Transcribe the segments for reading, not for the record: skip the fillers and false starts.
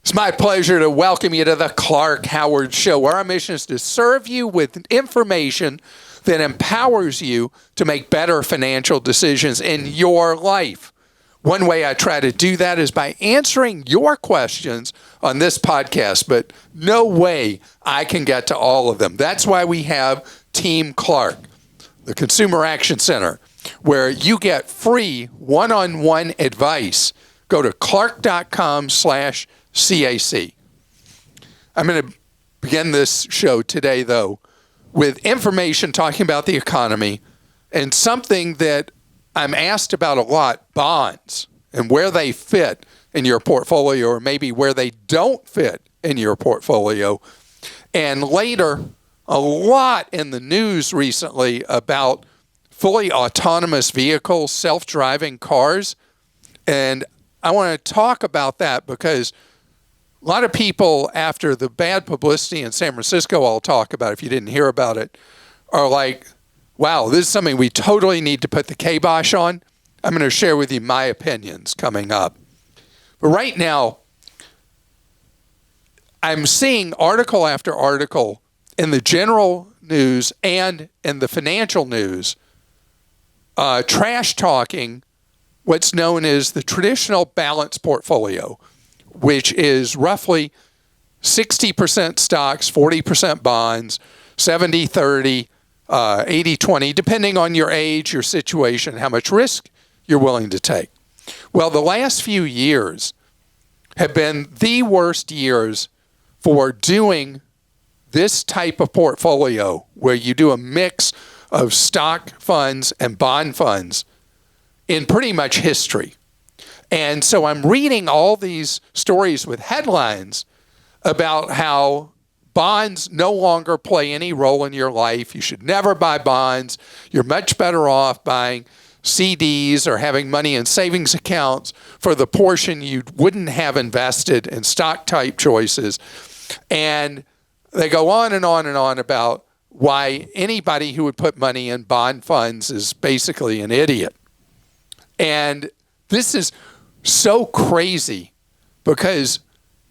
It's my pleasure to welcome you to the Clark Howard Show, where our mission is to serve you with information that empowers you to make better financial decisions in your life. One way I try to do that is by answering your questions on this podcast, but no way I can get to all of them. That's why we have Team Clark, the Consumer Action Center, where you get free one-on-one advice. Go to clark.com/CAC. I'm going to begin this show today, though, with information talking about the economy and something that I'm asked about a lot, bonds, and where they fit in your portfolio, or maybe where they don't fit in your portfolio. And later, a lot in the news recently about fully autonomous vehicles, self-driving cars. And I want to talk about that because a lot of people, after the bad publicity in San Francisco, I'll talk about if you didn't hear about it, are like, wow, this is something we totally need to put the kibosh on. I'm going to share with you my opinions coming up. But right now, I'm seeing article after article in the general news and in the financial news, trash talking what's known as the traditional balanced portfolio, which is roughly 60% stocks, 40% bonds, 70-30, 80-20, depending on your age, your situation, how much risk you're willing to take. Well, the last few years have been the worst years for doing this type of portfolio, where you do a mix of stock funds and bond funds in pretty much history. And so I'm reading all these stories with headlines about how bonds no longer play any role in your life. You should never buy bonds. You're much better off buying CDs or having money in savings accounts for the portion you wouldn't have invested in stock type choices. And they go on and on and on about why anybody who would put money in bond funds is basically an idiot. And this is so crazy because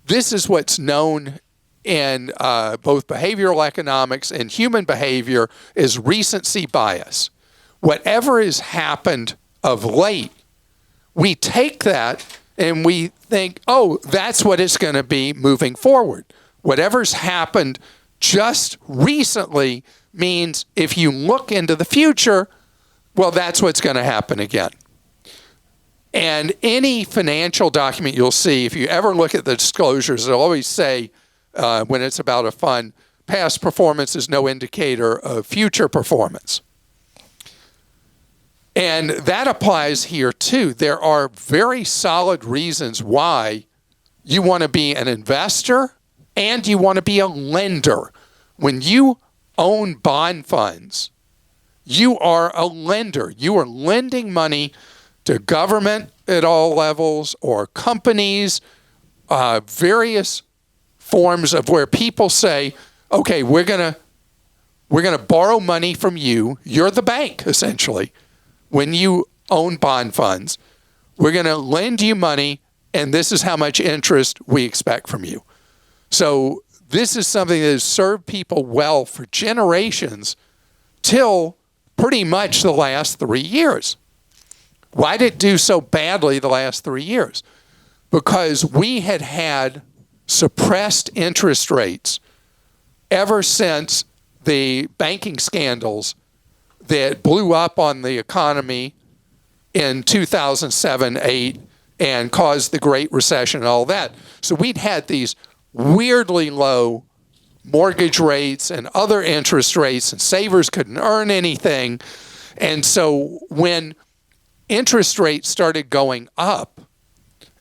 this is what's known in both behavioral economics and human behavior as recency bias. Whatever has happened of late, we take that and we think, oh, that's what it's going to be moving forward. Whatever's happened just recently means if you look into the future, well, that's what's going to happen again. And any financial document you'll see, if you ever look at the disclosures, it'll always say when it's about a fund, past performance is no indicator of future performance. And that applies here too. There are very solid reasons why you want to be an investor and you want to be a lender. When you own bond funds, you are a lender. You are lending money to government at all levels or companies, various forms of where people say, okay, we're gonna borrow money from you. You're the bank, essentially. When you own bond funds, we're going to lend you money, and this is how much interest we expect from you. So this is something that has served people well for generations till pretty much the last 3 years. Why did it do so badly the last 3 years? Because we had suppressed interest rates ever since the banking scandals that blew up on the economy in 2007-8 and caused the Great Recession and all that. So we'd had these weirdly low mortgage rates and other interest rates, and savers couldn't earn anything. And so when interest rates started going up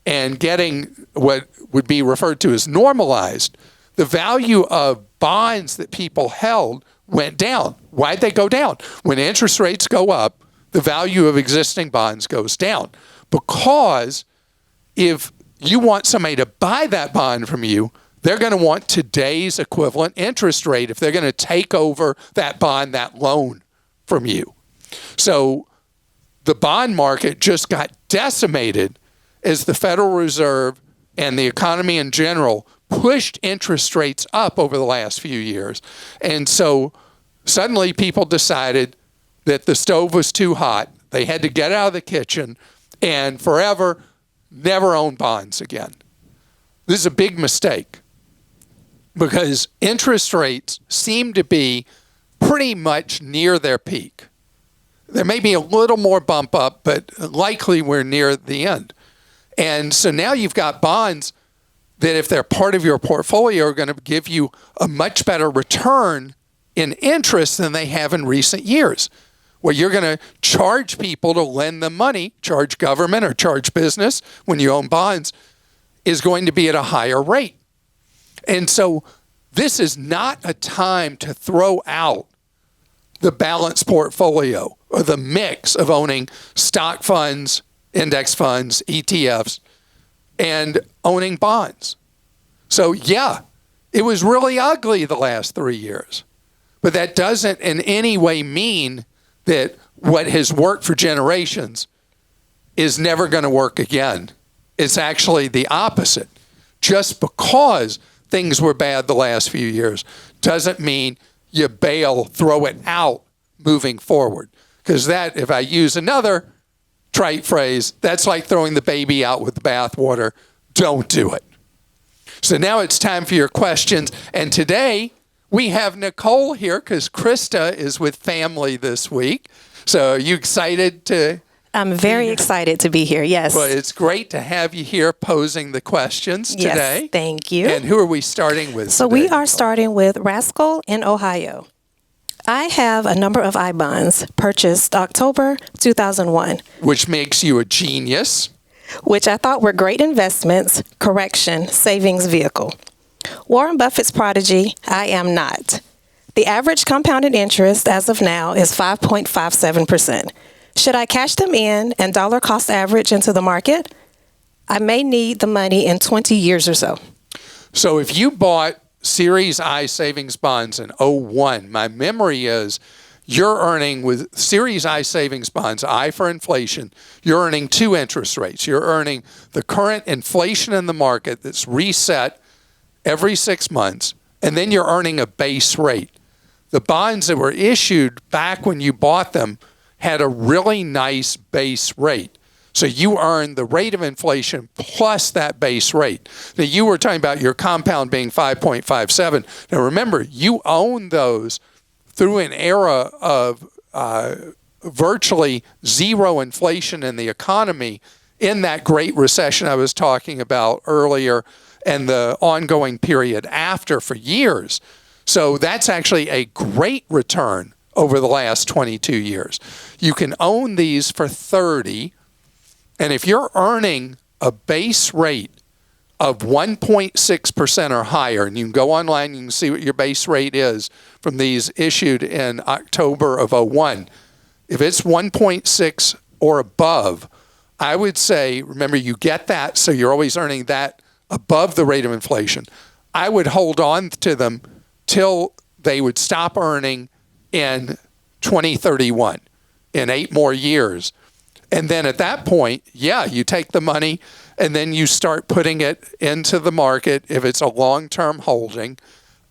and getting what would be referred to as normalized, the value of bonds that people held went down. Why'd they go down? When interest rates go up, the value of existing bonds goes down. Because if you want somebody to buy that bond from you, they're going to want today's equivalent interest rate if they're going to take over that bond, that loan from you. So the bond market just got decimated as the Federal Reserve and the economy in general pushed interest rates up over the last few years. And so suddenly people decided that the stove was too hot. They had to get out of the kitchen and forever never own bonds again. This is a big mistake because interest rates seem to be pretty much near their peak. There may be a little more bump up, but likely we're near the end. And so now you've got bonds that, if they're part of your portfolio, are going to give you a much better return in interest than they have in recent years, where you're going to charge people to lend them money, charge government or charge business when you own bonds, is going to be at a higher rate. And so this is not a time to throw out the balanced portfolio or the mix of owning stock funds, index funds, ETFs, and owning bonds. So yeah, it was really ugly the last 3 years, but that doesn't in any way mean that what has worked for generations is never going to work again. It's actually the opposite. Just because things were bad the last few years doesn't mean you bail, throw it out moving forward. Because that, if I use another trite phrase, that's like throwing the baby out with the bathwater. Don't do it. So now it's time for your questions. And today we have Nicole here because Krista is with family this week. So are you excited to? I'm very excited to be here, yes. Well, it's great to have you here posing the questions today. Yes, thank you. And who are we starting with So today? we are starting with Rascal in Ohio. I have a number of iBonds purchased October 2001. Which makes you a genius. Which I thought were great investments, savings vehicle. Warren Buffett's prodigy, I am not. The average compounded interest as of now is 5.57%. Should I cash them in and dollar cost average into the market? I may need the money in 20 years or so. So if you bought Series I savings bonds in 01, my memory is you're earning with Series I savings bonds, I for inflation, you're earning two interest rates. You're earning the current inflation in the market that's reset every 6 months, and then you're earning a base rate. The bonds that were issued back when you bought them had a really nice base rate. So you earn the rate of inflation plus that base rate. Now, you were talking about your compound being 5.57. Now, remember, you own those through an era of virtually zero inflation in the economy in that Great Recession I was talking about earlier and the ongoing period after for years. So that's actually a great return over the last 22 years. You can own these for 30, and if you're earning a base rate of 1.6% or higher, and you can go online, you can see what your base rate is from these issued in October of 01. If it's 1.6 or above, I would say, remember, you get that, so you're always earning that above the rate of inflation. I would hold on to them till they would stop earning in 2031, in 8 more years. And then at that point, yeah, you take the money and then you start putting it into the market if it's a long-term holding.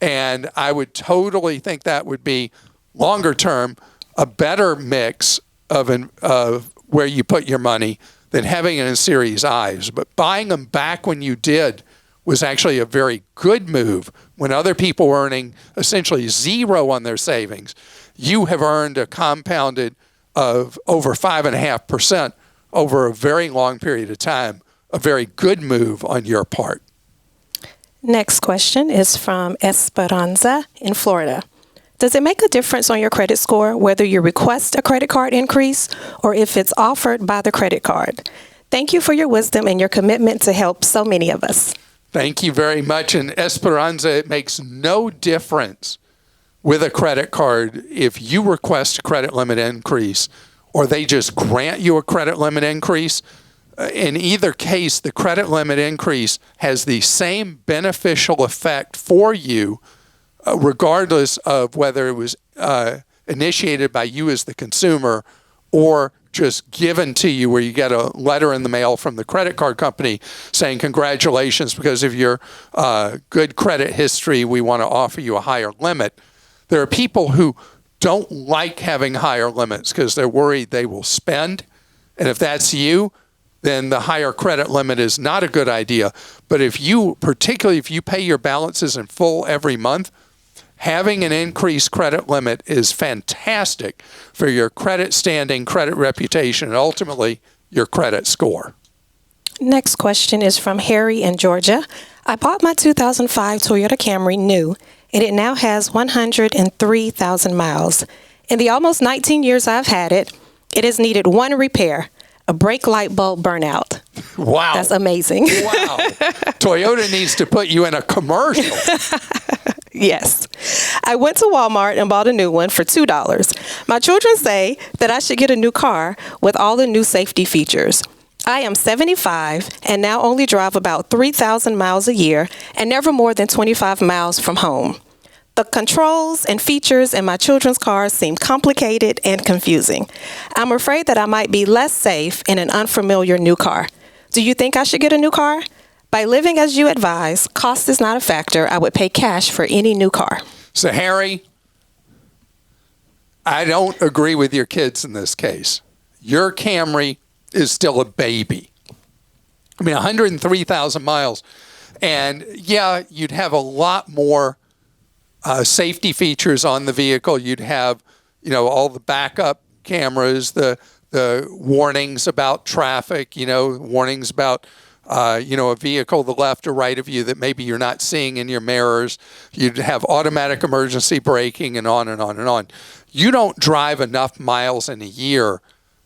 And I would totally think that would be longer term, a better mix of where you put your money than having it in Series I's. But buying them back when you did was actually a very good move. When other people were earning essentially zero on their savings, you have earned a compounded of over 5.5% over a very long period of time. A very good move on your part. Next question is from Esperanza in Florida. Does it make a difference on your credit score whether you request a credit card increase or if it's offered by the credit card? Thank you for your wisdom and your commitment to help so many of us. Thank you very much. And Esperanza, it makes no difference with a credit card if you request a credit limit increase or they just grant you a credit limit increase. In either case, the credit limit increase has the same beneficial effect for you, regardless of whether it was initiated by you as the consumer or just given to you where you get a letter in the mail from the credit card company saying, congratulations, because of your good credit history, we want to offer you a higher limit. There are people who don't like having higher limits because they're worried they will spend. And if that's you, then the higher credit limit is not a good idea. But particularly if you pay your balances in full every month, having an increased credit limit is fantastic for your credit standing, credit reputation, and ultimately your credit score. Next question is from Harry in Georgia. I bought my 2005 Toyota Camry new, and it now has 103,000 miles. In the almost 19 years I've had it, it has needed one repair, a brake light bulb burnout. Wow. That's amazing. Wow. Toyota needs to put you in a commercial. Yes. I went to Walmart and bought a new one for $2. My children say that I should get a new car with all the new safety features. I am 75 and now only drive about 3,000 miles a year and never more than 25 miles from home. The controls and features in my children's cars seem complicated and confusing. I'm afraid that I might be less safe in an unfamiliar new car. Do you think I should get a new car? By living as you advise, cost is not a factor. I would pay cash for any new car. So, Harry, I don't agree with your kids in this case. Your Camry is still a baby. I mean, 103,000 miles. And yeah, you'd have a lot more safety features on the vehicle. You'd have, all the backup cameras, the warnings about traffic, warnings about, a vehicle to the left or right of you that maybe you're not seeing in your mirrors. You'd have automatic emergency braking and on and on and on. You don't drive enough miles in a year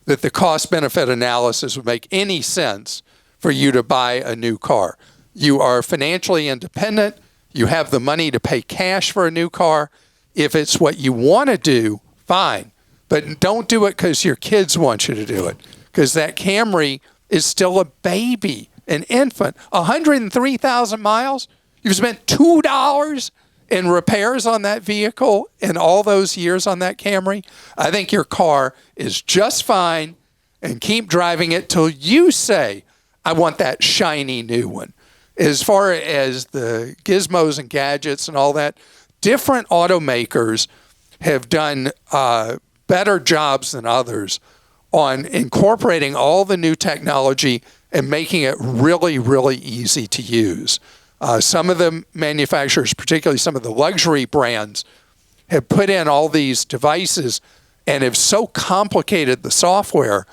that the cost-benefit analysis would make any sense for you to buy a new car. You are financially independent. You have the money to pay cash for a new car. If it's what you want to do, fine. But don't do it because your kids want you to do it, because that Camry is still a baby, an infant. 103,000 miles? You've spent $2 in repairs on that vehicle in all those years on that Camry? I think your car is just fine, and keep driving it till you say, I want that shiny new one. As far as the gizmos and gadgets and all that, different automakers have done better jobs than others on incorporating all the new technology and making it really, really easy to use. Some of the manufacturers, particularly some of the luxury brands, have put in all these devices and have so complicated the software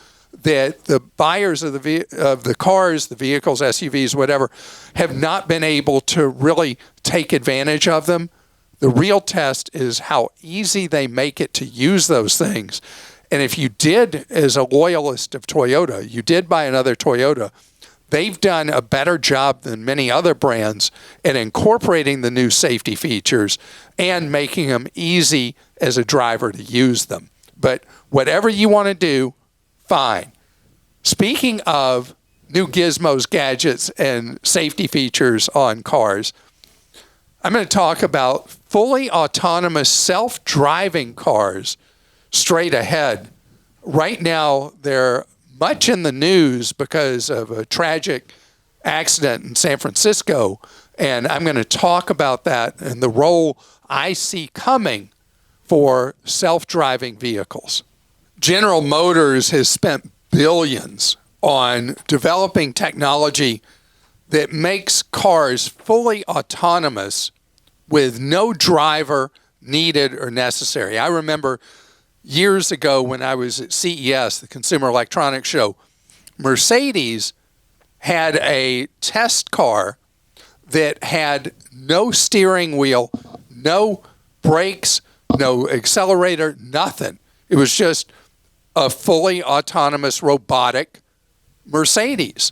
that the buyers of the cars, the vehicles, SUVs, whatever, have not been able to really take advantage of them. The real test is how easy they make it to use those things. And if you did, as a loyalist of Toyota, you did buy another Toyota, they've done a better job than many other brands in incorporating the new safety features and making them easy as a driver to use them. But whatever you want to do, fine. Speaking of new gizmos, gadgets, and safety features on cars, I'm going to talk about fully autonomous self-driving cars straight ahead. Right now, they're much in the news because of a tragic accident in San Francisco, and I'm going to talk about that and the role I see coming for self-driving vehicles. General Motors has spent billions on developing technology that makes cars fully autonomous with no driver needed or necessary. I remember years ago when I was at CES, the Consumer Electronics Show, Mercedes had a test car that had no steering wheel, no brakes, no accelerator, nothing. It was just a fully autonomous robotic Mercedes.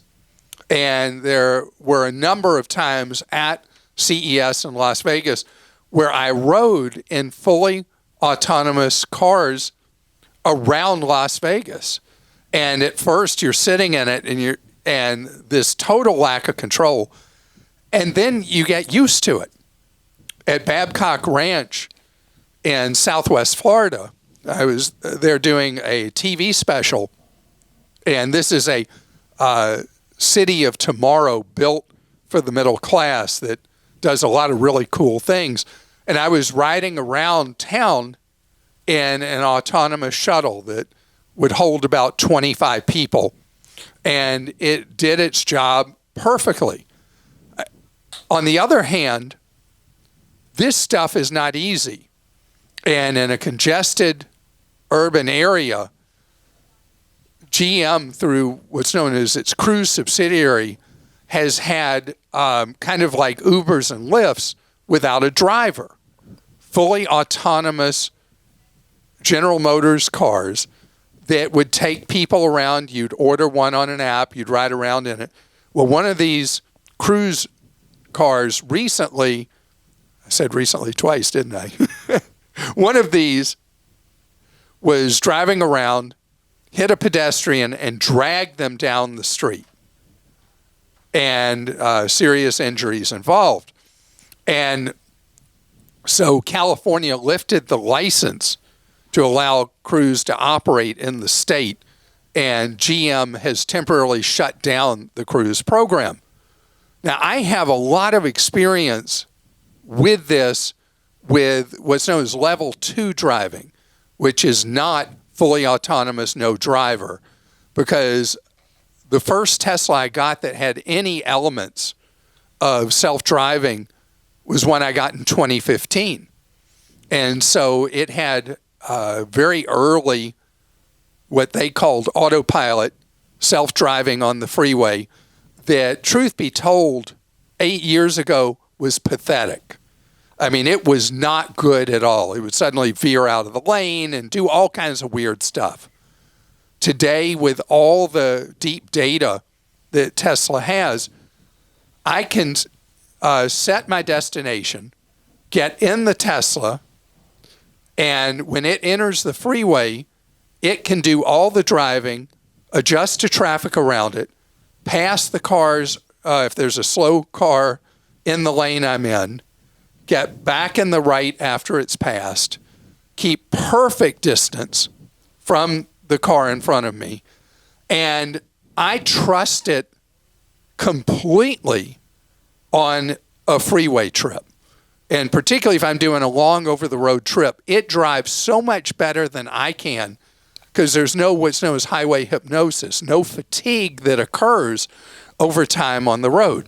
And there were a number of times at CES in Las Vegas where I rode in fully autonomous cars around Las Vegas. And at first you're sitting in it and this total lack of control. And then you get used to it. At Babcock Ranch in Southwest Florida, I was there doing a TV special, And this is a city of tomorrow built for the middle class that does a lot of really cool things. And I was riding around town in an autonomous shuttle that would hold about 25 people. And it did its job perfectly. On the other hand, this stuff is not easy. And in a congested urban area, GM, through what's known as its Cruise subsidiary, has had kind of like Ubers and Lyfts without a driver. Fully autonomous General Motors cars that would take people around. You'd order one on an app, you'd ride around in it. Well, one of these Cruise cars recently, I said recently twice, didn't I? One of these was driving around, hit a pedestrian, and dragged them down the street. And serious injuries involved. And so California lifted the license to allow Cruise to operate in the state, and GM has temporarily shut down the Cruise program. Now, I have a lot of experience with this, with what's known as level 2 driving, which is not fully autonomous, no driver, because the first Tesla I got that had any elements of self-driving was one I got in 2015. And so it had very early what they called autopilot self-driving on the freeway that, truth be told, 8 years ago was pathetic. I mean, it was not good at all. It would suddenly veer out of the lane and do all kinds of weird stuff. Today, with all the deep data that Tesla has, I can set my destination, get in the Tesla, and when it enters the freeway, it can do all the driving, adjust to traffic around it, pass the cars if there's a slow car in the lane I'm in, get back in the right after it's passed, keep perfect distance from the car in front of me, and I trust it completely on a freeway trip. And particularly if I'm doing a long over-the-road trip, it drives so much better than I can because there's no what's known as highway hypnosis, no fatigue that occurs over time on the road.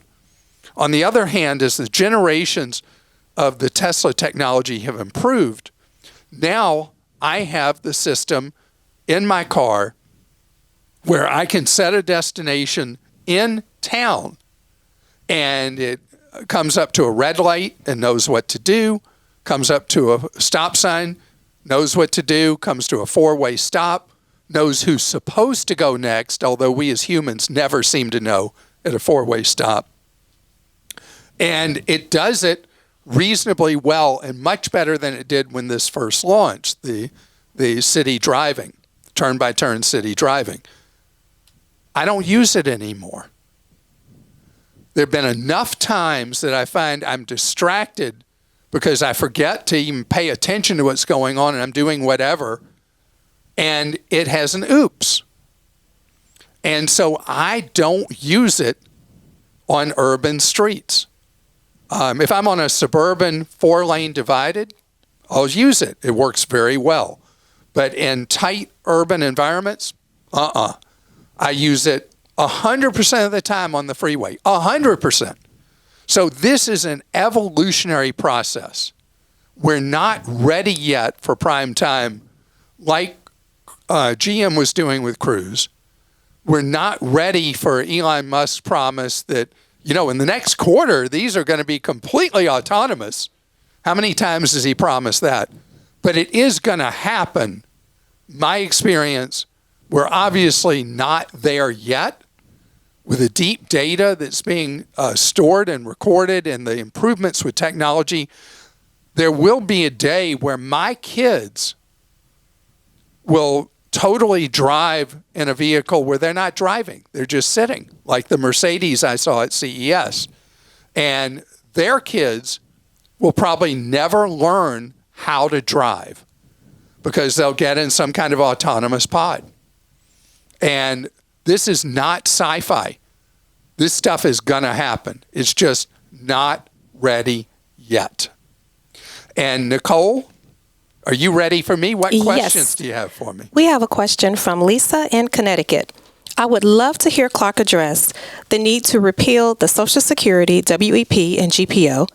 On the other hand, as the generations of the Tesla technology have improved, now I have the system in my car where I can set a destination in town and it comes up to a red light and knows what to do, comes up to a stop sign, knows what to do, comes to a four-way stop, knows who's supposed to go next, although we as humans never seem to know at a four-way stop. And it does it reasonably well and much better than it did when this first launched, the city driving, turn-by-turn city driving. I don't use it anymore. There have been enough times that I find I'm distracted because I forget to even pay attention to what's going on and I'm doing whatever, and it has an oops. And so I don't use it on urban streets. If I'm on a suburban 4-lane divided, I'll use it. It works very well. But in tight urban environments, I use it 100% of the time on the freeway, 100%. So this is an evolutionary process. We're not ready yet for prime time like GM was doing with Cruise. We're not ready for Elon Musk's promise that, in the next quarter, these are going to be completely autonomous. How many times has he promised that? But it is going to happen. My experience, we're obviously not there yet. With the deep data that's being stored and recorded and the improvements with technology, there will be a day where my kids will totally drive in a vehicle where they're not driving. They're just sitting, like the Mercedes I saw at CES. And their kids will probably never learn how to drive because they'll get in some kind of autonomous pod. And This is not sci-fi. This stuff is going to happen. It's just not ready yet. And Nicole, are you ready for me? What questions do you have for me? We have a question from Lisa in Connecticut. I would love to hear Clark address the need to repeal the Social Security, WEP, and GPO,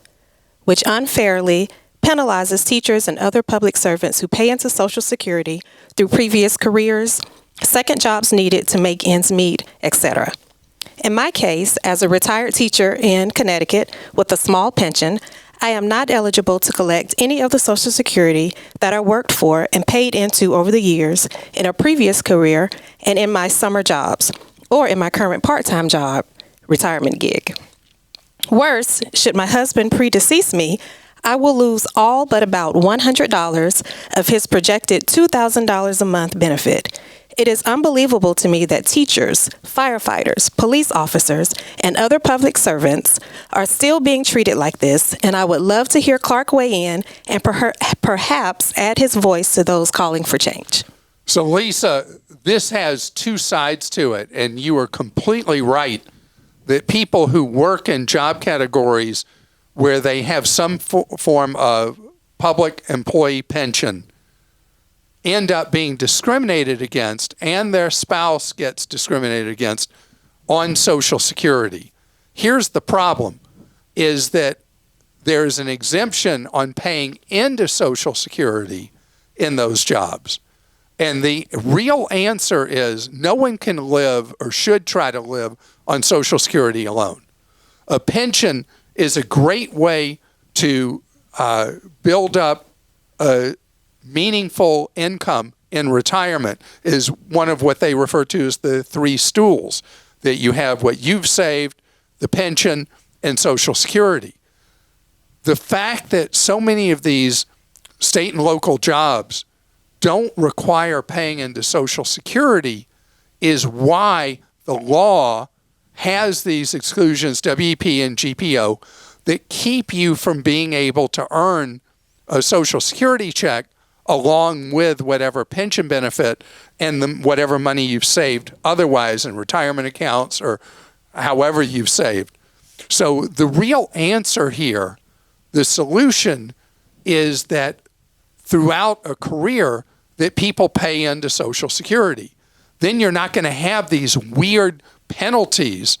which unfairly penalizes teachers and other public servants who pay into Social Security through previous careers, second jobs needed to make ends meet, etc. In my case, as a retired teacher in Connecticut with a small pension, I am not eligible to collect any of the Social Security that I worked for and paid into over the years in a previous career and in my summer jobs or in my current part-time job, retirement gig. Worse, should my husband predecease me, I will lose all but about $100 of his projected $2,000 a month benefit. It is unbelievable to me that teachers, firefighters, police officers, and other public servants are still being treated like this, and I would love to hear Clark weigh in and perhaps add his voice to those calling for change. So, Lisa, this has two sides to it, and you are completely right that people who work in job categories where they have some form of public employee pension end up being discriminated against, and their spouse gets discriminated against on Social Security. Here's the problem, is that there's an exemption on paying into Social Security in those jobs. And the real answer is no one can live or should try to live on Social Security alone. A pension is a great way to build up a meaningful income in retirement. Is one of what they refer to as the three stools, that you have what you've saved, the pension, and Social Security. The fact that so many of these state and local jobs don't require paying into Social Security is why the law has these exclusions, WEP and GPO, that keep you from being able to earn a Social Security check along with whatever pension benefit and whatever money you've saved otherwise in retirement accounts or however you've saved. So the real answer here, the solution, is that throughout a career that people pay into Social Security. Then you're not going to have these weird penalties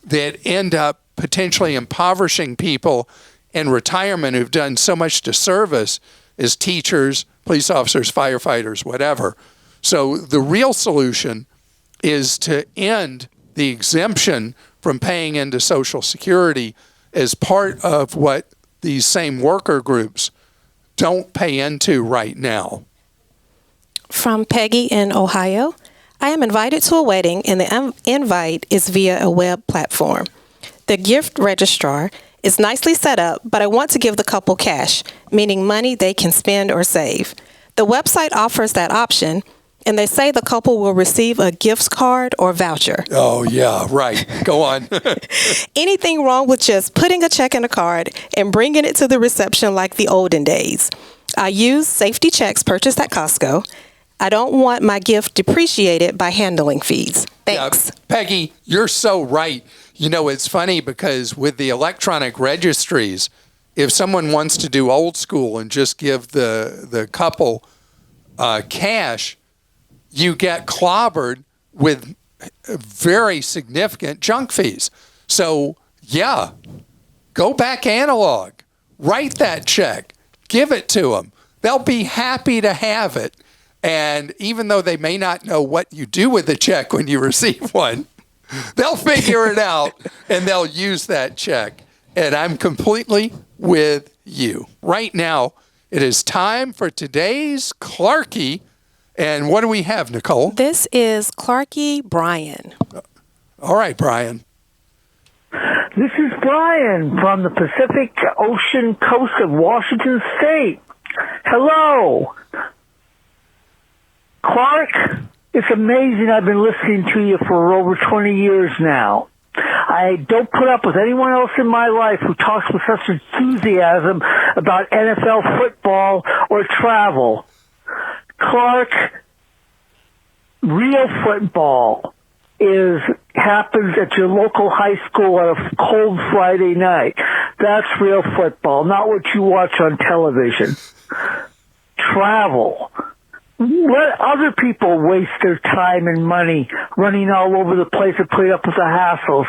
that end up potentially impoverishing people in retirement who've done so much disservice as teachers, police officers, firefighters, whatever. So the real solution is to end the exemption from paying into Social Security as part of what these same worker groups don't pay into right now. From Peggy in Ohio, I am invited to a wedding and the invite is via a web platform. The gift registrar is nicely set up, but I want to give the couple cash, meaning money they can spend or save. The website offers that option, and they say the couple will receive a gift card or voucher. Oh, yeah, right. Go on. Anything wrong with just putting a check in a card and bringing it to the reception like the olden days? I use safety checks purchased at Costco. I don't want my gift depreciated by handling fees. Thanks. Peggy, you're so right. You know, it's funny because with the electronic registries, if someone wants to do old school and just give the couple cash, you get clobbered with very significant junk fees. So, yeah, go back analog. Write that check. Give it to them. They'll be happy to have it. And even though they may not know what you do with the check when you receive one, they'll figure it out and they'll use that check. And I'm completely with you. Right now, it is time for today's Clarkie. And what do we have, Nicole? This is Clarkie Brian. All right, Brian. This is Brian from the Pacific Ocean coast of Washington State. Hello. Clark, it's amazing. I've been listening to you for over 20 years now. I don't put up with anyone else in my life who talks with such enthusiasm about NFL football or travel. Clark, real football happens at your local high school on a cold Friday night. That's real football, not what you watch on television. Travel. Let other people waste their time and money running all over the place and putting up with the hassles.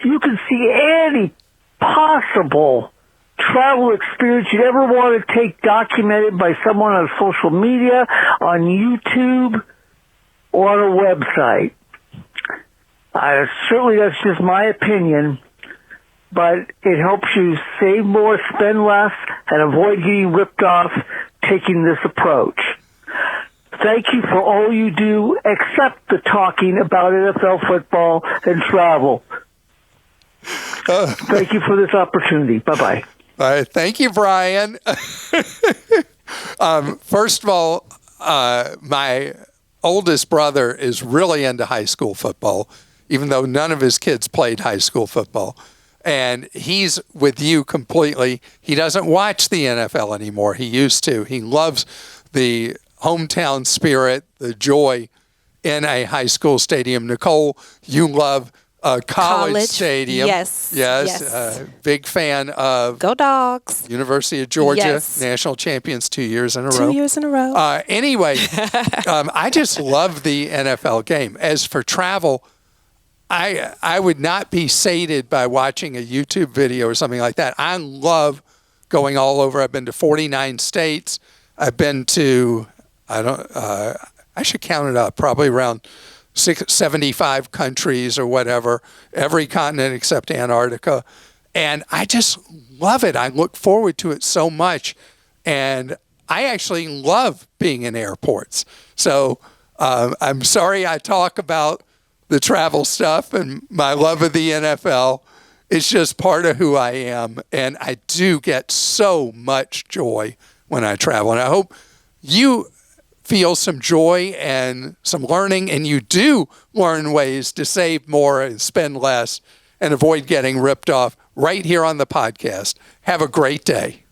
You can see any possible travel experience you'd ever want to take documented by someone on social media, on YouTube, or on a website. Certainly that's just my opinion, but it helps you save more, spend less, and avoid getting ripped off taking this approach. Thank you for all you do except the talking about NFL football and travel. Thank you for this opportunity. Bye-bye. All right. Thank you, Brian. First of all, my oldest brother is really into high school football, even though none of his kids played high school football. And he's with you completely. He doesn't watch the NFL anymore. He used to. He loves the hometown spirit, the joy in a high school stadium. Nicole, you love a college stadium. Yes. Big fan of Go Dogs. University of Georgia, Yes. national champions 2 years in a row. 2 years in a row. Anyway, I just love the NFL game. As for travel, I would not be sated by watching a YouTube video or something like that. I love going all over. I've been to 49 states. I've been to, I should count it up, probably around 75 countries or whatever, every continent except Antarctica. And I just love it. I look forward to it so much. And I actually love being in airports. So I'm sorry I talk about the travel stuff and my love of the NFL. It's just part of who I am. And I do get so much joy when I travel. And I hope you feel some joy and some learning, and you do learn ways to save more and spend less and avoid getting ripped off right here on the podcast. Have a great day.